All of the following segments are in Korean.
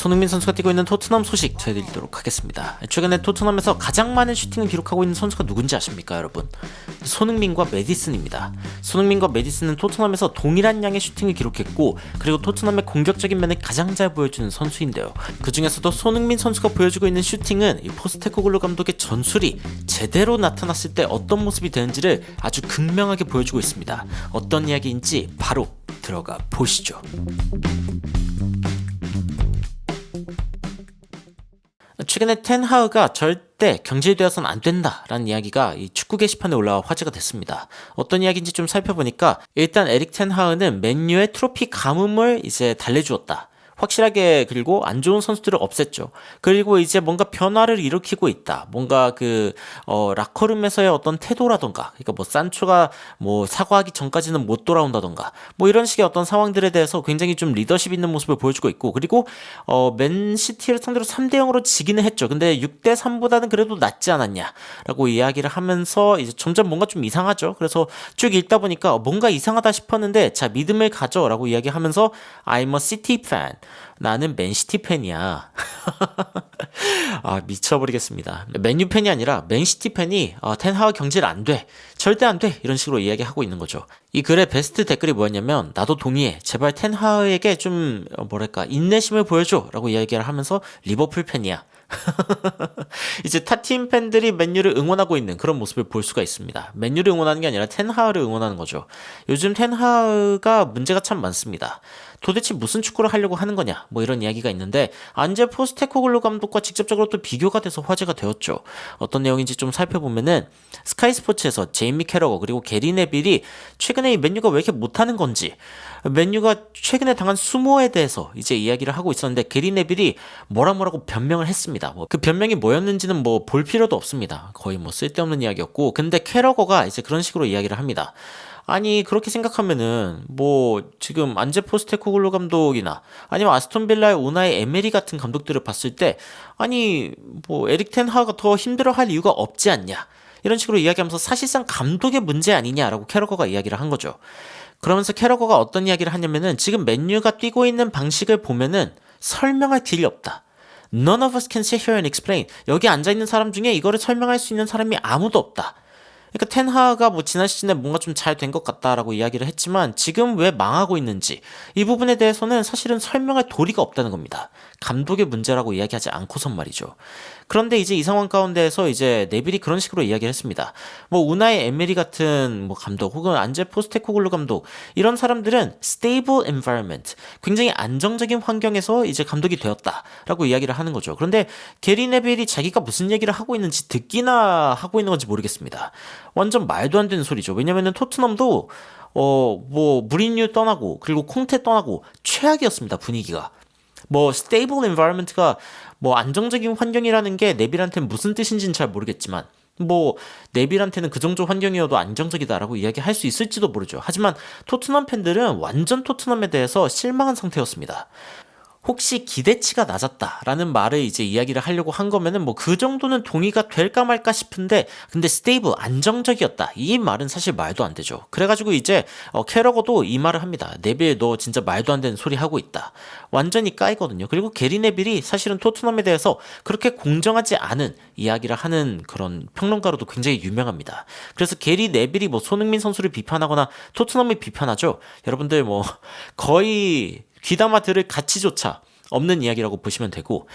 손흥민 선수가 뛰고 있는 토트넘 소식 전해드리도록 하겠습니다. 최근에 토트넘에서 가장 많은 슈팅을 기록하고 있는 선수가 누군지 아십니까, 여러분? 손흥민과 메디슨입니다. 손흥민과 메디슨은 토트넘에서 동일한 양의 슈팅을 기록했고, 그리고 토트넘의 공격적인 면을 가장 잘 보여주는 선수인데요. 그 중에서도 손흥민 선수가 보여주고 있는 슈팅은 이 포스테코글루 감독의 전술이 제대로 나타났을 때 어떤 모습이 되는지를 아주 극명하게 보여주고 있습니다. 어떤 이야기인지 바로 들어가 보시죠. 최근에 텐하흐가 절대 경질되어서는 안 된다라는 이야기가 이 축구 게시판에 올라와 화제가 됐습니다. 어떤 이야기인지 좀 살펴보니까 일단 에릭 텐하흐는 맨유의 트로피 가뭄을 이제 달래주었다. 확실하게. 그리고 안 좋은 선수들을 없앴죠. 그리고 이제 뭔가 변화를 일으키고 있다. 뭔가 라커룸에서의 어떤 태도라던가, 그러니까 뭐 산초가 뭐 사과하기 전까지는 못 돌아온다던가, 뭐 이런 식의 어떤 상황들에 대해서 굉장히 좀 리더십 있는 모습을 보여주고 있고, 그리고 맨시티를 상대로 3대0으로 지기는 했죠. 근데 6대3보다는 그래도 낫지 않았냐라고 이야기를 하면서 이제 점점 뭔가 좀 이상하죠. 그래서 쭉 읽다 보니까 뭔가 이상하다 싶었는데, 자, 믿음을 가져라고 이야기하면서 I'm a City fan. 나는 맨시티 팬이야. 아, 미쳐버리겠습니다. 맨유 팬이 아니라 맨시티 팬이 텐하흐 경질 안 돼. 절대 안 돼. 이런 식으로 이야기하고 있는 거죠. 이 글의 베스트 댓글이 뭐였냐면, 나도 동의해. 제발 텐하흐에게 좀 인내심을 보여줘. 라고 이야기를 하면서 리버풀 팬이야. 이제 타팀 팬들이 맨유를 응원하고 있는 그런 모습을 볼 수가 있습니다. 맨유를 응원하는 게 아니라 텐하흐를 응원하는 거죠. 요즘 텐하흐가 문제가 참 많습니다. 도대체 무슨 축구를 하려고 하는 거냐, 뭐 이런 이야기가 있는데, 안제 포스테코글루 감독과 직접적으로 또 비교가 돼서 화제가 되었죠. 어떤 내용인지 좀 살펴보면은, 스카이 스포츠에서 제이미 캐러거 그리고 게리 네빌이 최근에 이 맨유가 왜 이렇게 못하는 건지, 맨유가 최근에 당한 수모에 대해서 이제 이야기를 하고 있었는데, 게리 네빌이 뭐라고 변명을 했습니다. 그 변명이 뭐였는지는 뭐 볼 필요도 없습니다. 거의 뭐 쓸데없는 이야기였고, 근데 캐러거가 이제 그런 식으로 이야기를 합니다. 아니, 그렇게 생각하면은 뭐 지금 안제 포스테코글루 감독이나 아니면 아스톤 빌라의 우나이 에메리 같은 감독들을 봤을 때, 아니 뭐 에릭 텐하흐가 더 힘들어할 이유가 없지 않냐, 이런 식으로 이야기하면서 사실상 감독의 문제 아니냐라고 캐러거가 이야기를 한 거죠. 그러면서 캐러거가 어떤 이야기를 하냐면은, 지금 맨유가 뛰고 있는 방식을 보면은 설명할 길이 없다. None of us can sit here and explain. 여기 앉아있는 사람 중에 이거를 설명할 수 있는 사람이 아무도 없다. 그러니까 텐하흐가 뭐 지난 시즌에 뭔가 좀 잘 된 것 같다라고 이야기를 했지만, 지금 왜 망하고 있는지 이 부분에 대해서는 사실은 설명할 도리가 없다는 겁니다. 감독의 문제라고 이야기하지 않고선 말이죠. 그런데 이제 이 상황 가운데에서 이제 네빌이 그런 식으로 이야기를 했습니다. 뭐 우나이 에메리 같은 뭐 감독, 혹은 안제 포스테코글루 감독, 이런 사람들은 stable environment, 굉장히 안정적인 환경에서 이제 감독이 되었다라고 이야기를 하는 거죠. 그런데 게리 네빌이 자기가 무슨 얘기를 하고 있는지 듣기나 하고 있는 건지 모르겠습니다. 완전 말도 안 되는 소리죠. 왜냐면은 토트넘도 뭐 무리뉴 떠나고 그리고 콩테 떠나고 최악이었습니다, 분위기가. 뭐 stable environment가 뭐 안정적인 환경이라는 게 네빌한테는 무슨 뜻인지는 잘 모르겠지만, 뭐 네빌한테는 그 정도 환경이어도 안정적이다라고 이야기할 수 있을지도 모르죠. 하지만 토트넘 팬들은 완전 토트넘에 대해서 실망한 상태였습니다. 혹시 기대치가 낮았다라는 말을 이제 이야기를 하려고 한 거면은 뭐 그 정도는 동의가 될까 말까 싶은데, 근데 스테이블, 안정적이었다, 이 말은 사실 말도 안 되죠. 그래가지고 이제 캐러거도 이 말을 합니다. 네빌, 너 진짜 말도 안 되는 소리 하고 있다. 완전히 까이거든요. 그리고 게리 네빌이 사실은 토트넘에 대해서 그렇게 공정하지 않은 이야기를 하는 그런 평론가로도 굉장히 유명합니다. 그래서 게리 네빌이 뭐 손흥민 선수를 비판하거나 토트넘을 비판하죠. 여러분들 뭐 거의 귀담아 들을 가치조차 없는 이야기라고 보시면 되고,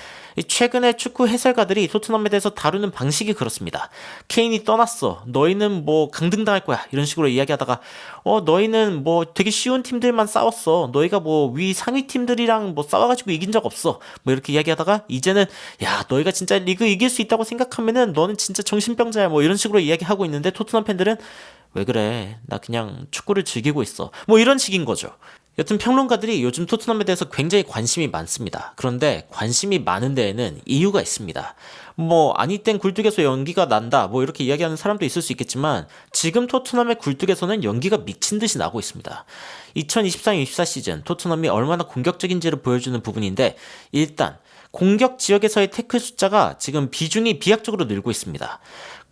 최근에 축구 해설가들이 토트넘에 대해서 다루는 방식이 그렇습니다. 케인이 떠났어, 너희는 뭐 강등당할 거야, 이런 식으로 이야기하다가 너희는 뭐 되게 쉬운 팀들만 싸웠어, 너희가 뭐 위 상위 팀들이랑 뭐 싸워가지고 이긴 적 없어, 뭐 이렇게 이야기하다가 이제는 야, 너희가 진짜 리그 이길 수 있다고 생각하면은 너는 진짜 정신병자야, 뭐 이런 식으로 이야기하고 있는데, 토트넘 팬들은 왜 그래, 나 그냥 축구를 즐기고 있어, 뭐 이런 식인 거죠. 여튼 평론가들이 요즘 토트넘에 대해서 굉장히 관심이 많습니다. 그런데 관심이 많은 데에는 이유가 있습니다. 뭐 아니 땐 굴뚝에서 연기가 난다, 뭐 이렇게 이야기하는 사람도 있을 수 있겠지만, 지금 토트넘의 굴뚝에서는 연기가 미친 듯이 나고 있습니다. 2023-24 시즌 토트넘이 얼마나 공격적인지를 보여주는 부분인데, 일단 공격 지역에서의 태클 숫자가 지금 비중이 비약적으로 늘고 있습니다.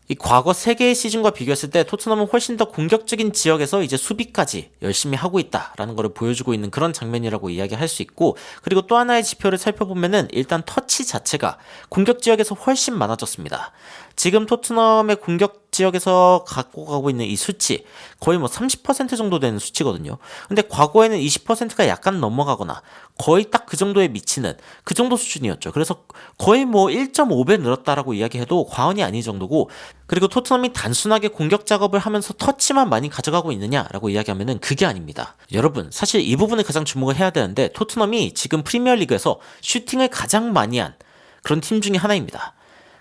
이 과거 3개의 시즌과 비교했을 때 토트넘은 훨씬 더 공격적인 지역에서 이제 수비까지 열심히 하고 있다라는 것을 보여주고 있는 그런 장면이라고 이야기할 수 있고, 그리고 또 하나의 지표를 살펴보면은 일단 터치 자체가 공격 지역에서 훨씬 많아졌습니다. 지금 토트넘의 공격 지역에서 갖고 가고 있는 이 수치 거의 뭐 30% 정도 되는 수치거든요. 근데 과거에는 20%가 약간 넘어가거나 거의 딱 그 정도에 미치는 그 정도 수준이었죠. 그래서 거의 뭐 1.5배 늘었다라고 이야기해도 과언이 아닐 정도고, 그리고 토트넘이 단순하게 공격 작업을 하면서 터치만 많이 가져가고 있느냐라고 이야기하면은 그게 아닙니다. 여러분, 사실 이 부분을 가장 주목을 해야 되는데, 토트넘이 지금 프리미어리그에서 슈팅을 가장 많이 한 그런 팀 중에 하나입니다.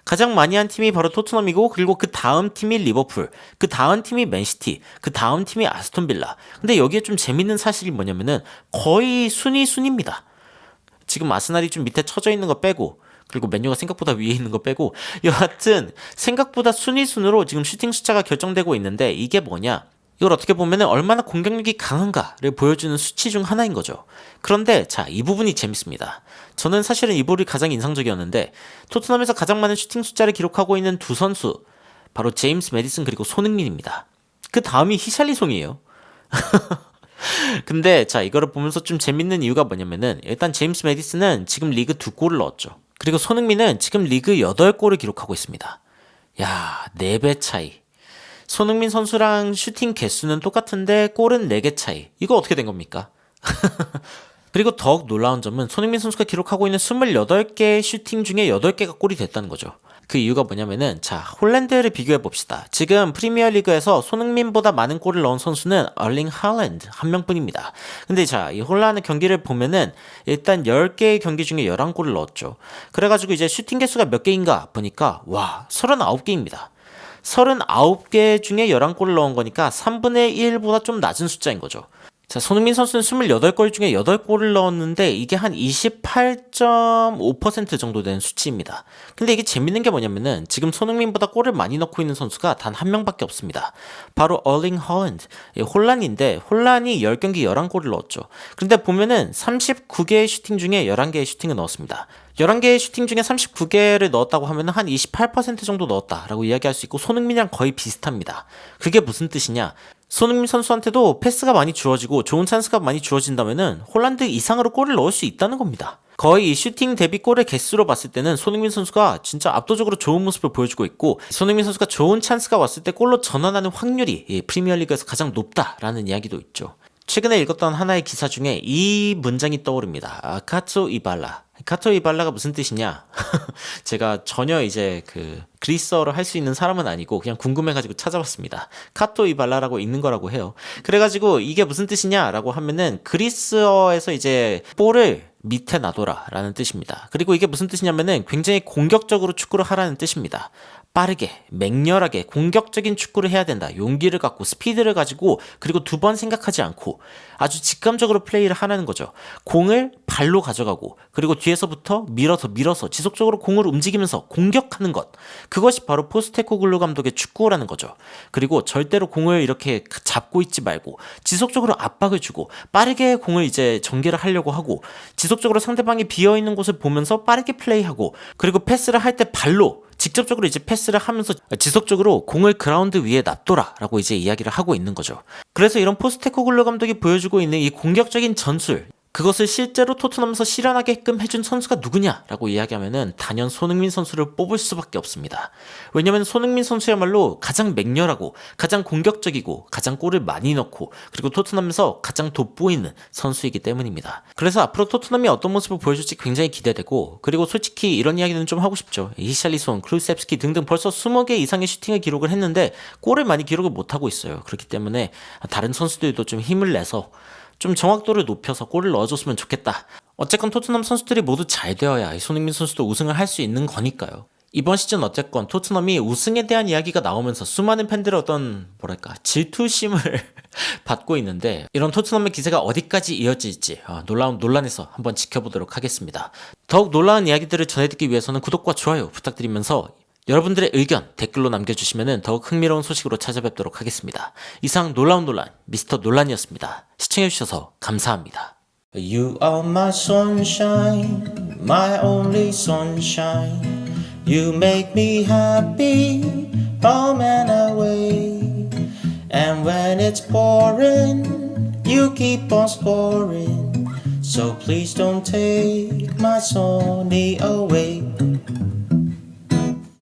가장 많이 한 팀이 바로 토트넘이고, 그리고 그 다음 팀이 리버풀, 그 다음 팀이 맨시티, 그 다음 팀이 아스톤빌라. 근데 여기에 좀 재밌는 사실이 뭐냐면은 거의 순위입니다. 지금 아스날이 좀 밑에 쳐져 있는 거 빼고, 그리고 맨유가 생각보다 위에 있는 거 빼고, 여하튼 생각보다 순위순으로 지금 슈팅 숫자가 결정되고 있는데, 이게 뭐냐? 이걸 어떻게 보면은 얼마나 공격력이 강한가를 보여주는 수치 중 하나인 거죠. 그런데 자, 이 부분이 재밌습니다. 저는 사실은 이 부분이 가장 인상적이었는데, 토트넘에서 가장 많은 슈팅 숫자를 기록하고 있는 두 선수, 바로 제임스 메디슨 그리고 손흥민입니다. 그 다음이 히샬리송이에요. 근데 자, 이거를 보면서 좀 재밌는 이유가 뭐냐면은, 일단 제임스 메디슨은 지금 리그 2골을 넣었죠. 그리고 손흥민은 지금 리그 8골을 기록하고 있습니다. 야, 4배 차이. 손흥민 선수랑 슈팅 개수는 똑같은데 골은 4개 차이. 이거 어떻게 된 겁니까? 그리고 더욱 놀라운 점은 손흥민 선수가 기록하고 있는 28개의 슈팅 중에 8개가 골이 됐다는 거죠. 그 이유가 뭐냐면은, 자, 홀란드를 비교해 봅시다. 지금 프리미어리그에서 손흥민보다 많은 골을 넣은 선수는 얼링 할랜드 한 명뿐입니다. 근데 자, 이 홀란드 경기를 보면은 일단 10개의 경기 중에 11골을 넣었죠. 그래가지고 이제 슈팅 개수가 몇 개인가 보니까 와, 39개입니다. 39개 중에 11골을 넣은 거니까 3분의 1보다 좀 낮은 숫자인 거죠. 자, 손흥민 선수는 28골 중에 8골을 넣었는데 이게 한 28.5% 정도 되는 수치입니다. 근데 이게 재밌는 게 뭐냐면은, 지금 손흥민보다 골을 많이 넣고 있는 선수가 단 한 명밖에 없습니다. 바로 얼링 홀란드, 홀란인데 홀란이 10경기 11골을 넣었죠. 근데 보면은 39개의 슈팅 중에 11개의 슈팅을 넣었습니다. 11개의 슈팅 중에 39개를 넣었다고 하면 한 28% 정도 넣었다라고 이야기할 수 있고, 손흥민이랑 거의 비슷합니다. 그게 무슨 뜻이냐? 손흥민 선수한테도 패스가 많이 주어지고 좋은 찬스가 많이 주어진다면은 홀란드 이상으로 골을 넣을 수 있다는 겁니다. 거의 이 슈팅 대비 골의 개수로 봤을 때는 손흥민 선수가 진짜 압도적으로 좋은 모습을 보여주고 있고, 손흥민 선수가 좋은 찬스가 왔을 때 골로 전환하는 확률이 프리미어리그에서 가장 높다라는 이야기도 있죠. 최근에 읽었던 하나의 기사 중에 이 문장이 떠오릅니다. 카토 이발라. 카토 이발라가 무슨 뜻이냐? 제가 전혀 이제 그리스어를 할 수 있는 사람은 아니고 그냥 궁금해가지고 찾아봤습니다. 카토 이발라라고 읽는 거라고 해요. 그래가지고 이게 무슨 뜻이냐라고 하면은, 그리스어에서 이제 볼을 밑에 놔둬라 라는 뜻입니다. 그리고 이게 무슨 뜻이냐면은 굉장히 공격적으로 축구를 하라는 뜻입니다. 빠르게, 맹렬하게 공격적인 축구를 해야 된다. 용기를 갖고 스피드를 가지고, 그리고 두 번 생각하지 않고 아주 직감적으로 플레이를 하라는 거죠. 공을 발로 가져가고, 그리고 뒤에서부터 밀어서 지속적으로 공을 움직이면서 공격하는 것. 그것이 바로 포스테코글루 감독의 축구라는 거죠. 그리고 절대로 공을 이렇게 잡고 있지 말고 지속적으로 압박을 주고 빠르게 공을 이제 전개를 하려고 하고, 지속적으로 상대방이 비어있는 곳을 보면서 빠르게 플레이하고, 그리고 패스를 할 때 발로 직접적으로 이제 패스를 하면서 지속적으로 공을 그라운드 위에 놔둬라 라고 이제 이야기를 하고 있는 거죠. 그래서 이런 포스테코글루 감독이 보여주고 있는 이 공격적인 전술, 그것을 실제로 토트넘에서 실현하게끔 해준 선수가 누구냐라고 이야기하면은 단연 손흥민 선수를 뽑을 수밖에 없습니다. 왜냐면 손흥민 선수야말로 가장 맹렬하고 가장 공격적이고 가장 골을 많이 넣고, 그리고 토트넘에서 가장 돋보이는 선수이기 때문입니다. 그래서 앞으로 토트넘이 어떤 모습을 보여줄지 굉장히 기대되고, 그리고 솔직히 이런 이야기는 좀 하고 싶죠. 히샬리송, 클루셉스키 등등 벌써 20개 이상의 슈팅을 기록을 했는데 골을 많이 기록을 못하고 있어요. 그렇기 때문에 다른 선수들도 좀 힘을 내서 좀 정확도를 높여서 골을 넣어줬으면 좋겠다. 어쨌건 토트넘 선수들이 모두 잘 되어야 손흥민 선수도 우승을 할 수 있는 거니까요. 이번 시즌 어쨌건 토트넘이 우승에 대한 이야기가 나오면서 수많은 팬들의 어떤 질투심을 받고 있는데, 이런 토트넘의 기세가 어디까지 이어질지 놀라운 논란에서 한번 지켜보도록 하겠습니다. 더욱 놀라운 이야기들을 전해듣기 위해서는 구독과 좋아요 부탁드리면서, 여러분들의 의견 댓글로 남겨주시면 더욱 흥미로운 소식으로 찾아뵙도록 하겠습니다. 이상 놀라운 논란 미스터 논란이었습니다. 시청해주셔서 감사합니다. You are my sunshine, my only sunshine. You make me happy home and away. And when it's boring, you keep on scoring. So please don't take my Sony away.